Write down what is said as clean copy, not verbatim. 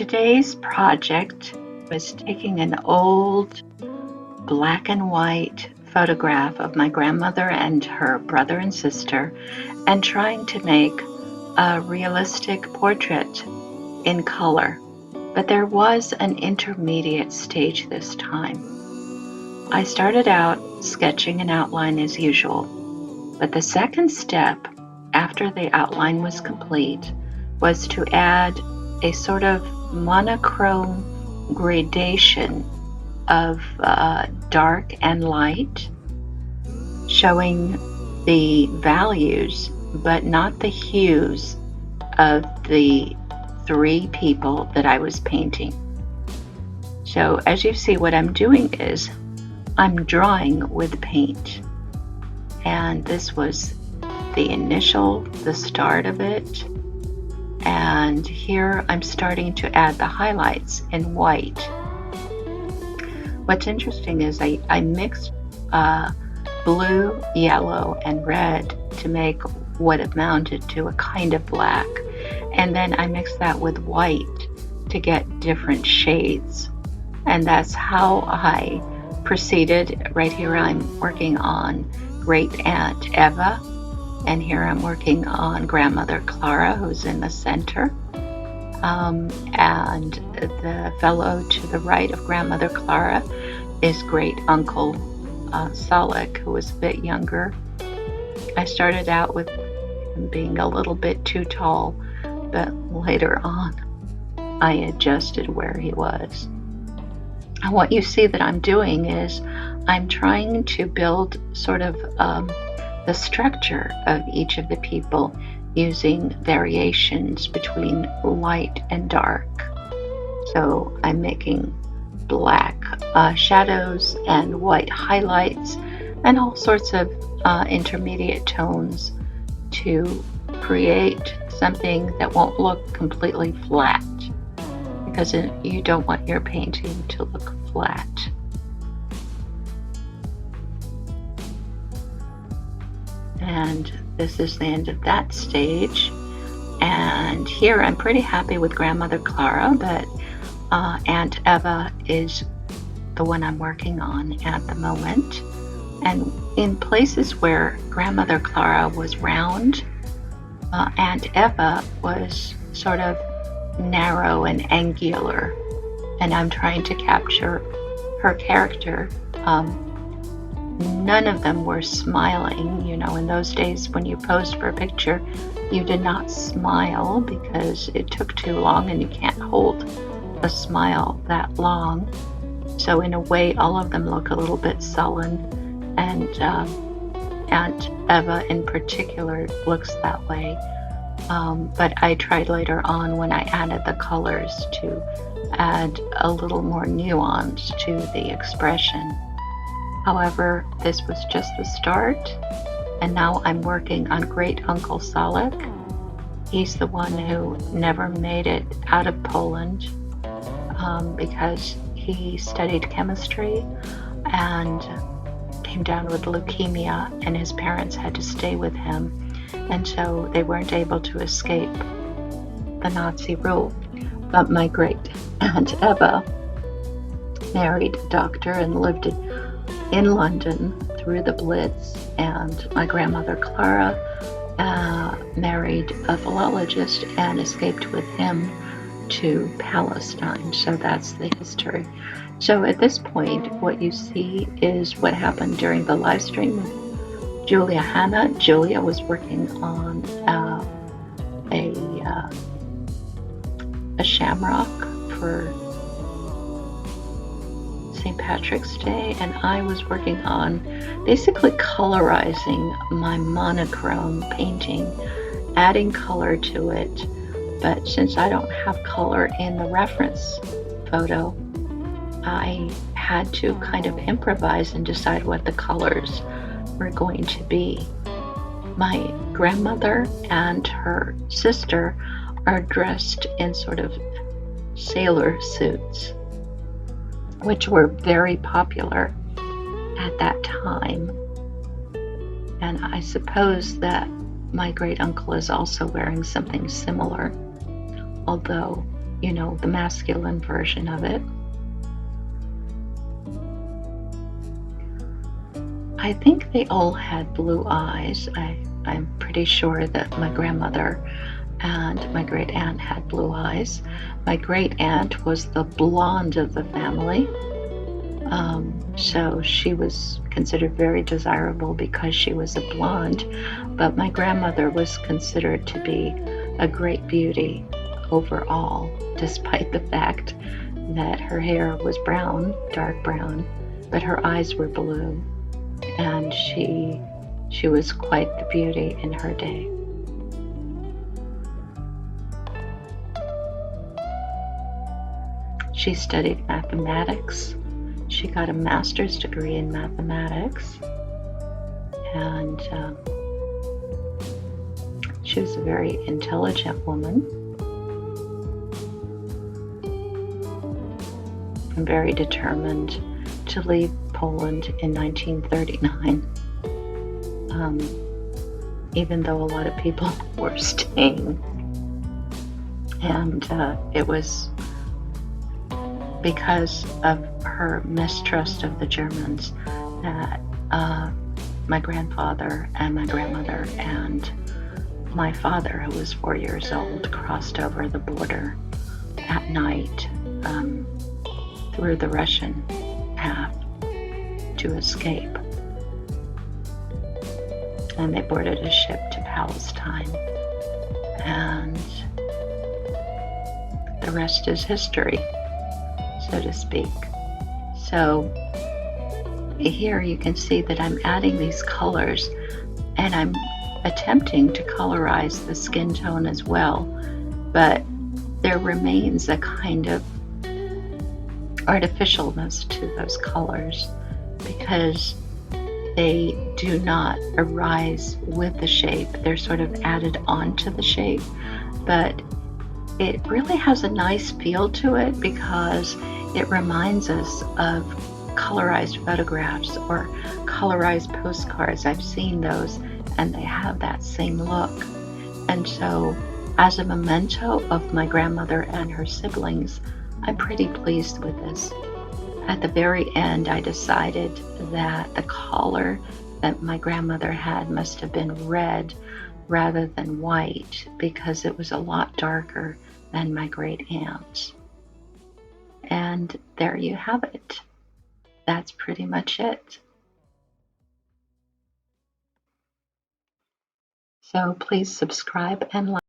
Today's project was taking an old black and white photograph of my grandmother and her brother and sister and trying to make a realistic portrait in color. But there was an intermediate stage this time. I started out sketching an outline as usual, but the second step after the outline was complete was to add a sort of monochrome gradation of dark and light, showing the values but not the hues of the three people that I was painting. So as you see, what I'm doing is I'm drawing with paint, and this was the start of it. And here I'm starting to add the highlights in white. What's interesting is I mixed blue, yellow, and red to make what amounted to a kind of black. And then I mixed that with white to get different shades. And that's how I proceeded. Right here I'm working on Great Aunt Eva. And here I'm working on Grandmother Klara, who's in the center. And the fellow to the right of Grandmother Klara is Great Uncle Salek, who was a bit younger. I started out with him being a little bit too tall, but later on I adjusted where he was. And what you see that I'm doing is I'm trying to build sort of the structure of each of the people using variations between light and dark. So I'm making black shadows and white highlights and all sorts of intermediate tones to create something that won't look completely flat, because you don't want your painting to look flat. And this is the end of that stage. And here I'm pretty happy with Grandmother Klara, but Aunt Eva is the one I'm working on at the moment. And in places where Grandmother Klara was round, Aunt Eva was sort of narrow and angular. And I'm trying to capture her character. None of them were smiling. You know, in those days when you posed for a picture, you did not smile because it took too long and you can't hold a smile that long. So in a way, all of them look a little bit sullen, and Aunt Eva in particular looks that way. But I tried later on, when I added the colors, to add a little more nuance to the expression. However, this was just the start, and now I'm working on Great Uncle Salek. He's the one who never made it out of Poland because he studied chemistry and came down with leukemia, and his parents had to stay with him, and so they weren't able to escape the Nazi rule. But my great Aunt Eva married a doctor and lived in London through the Blitz, and my grandmother Klara married a philologist and escaped with him to Palestine. So that's the history. So at this point, what you see is what happened during the live stream with Julia Hanna. Julia was working on a shamrock for St. Patrick's Day, and I was working on basically colorizing my monochrome painting, adding color to it. But since I don't have color in the reference photo, I had to kind of improvise and decide what the colors were going to be. My grandmother and her sister are dressed in sort of sailor suits, which were very popular at that time. And I suppose that my great uncle is also wearing something similar, although you know, the masculine version of it. I think they all had blue eyes. I'm pretty sure that my grandmother and my great aunt had blue eyes. My great aunt was the blonde of the family. So she was considered very desirable because she was a blonde, but my grandmother was considered to be a great beauty overall, despite the fact that her hair was brown, dark brown, but her eyes were blue, and she was quite the beauty in her day. She studied mathematics. She got a master's degree in mathematics, and she was a very intelligent woman and very determined to leave Poland in 1939, even though a lot of people were staying. And it was because of her mistrust of the Germans that my grandfather and my grandmother and my father, who was 4 years old, crossed over the border at night through the Russian path to escape. And they boarded a ship to Palestine. And the rest is history, so to speak. So here you can see that I'm adding these colors, and I'm attempting to colorize the skin tone as well, but there remains a kind of artificialness to those colors because they do not arise with the shape. They're sort of added onto the shape, but it really has a nice feel to it because it reminds us of colorized photographs or colorized postcards. I've seen those and they have that same look. And so as a memento of my grandmother and her siblings, I'm pretty pleased with this. At the very end, I decided that the collar that my grandmother had must have been red rather than white because it was a lot darker than my great aunt's. And there you have it. That's pretty much it. So please subscribe and like.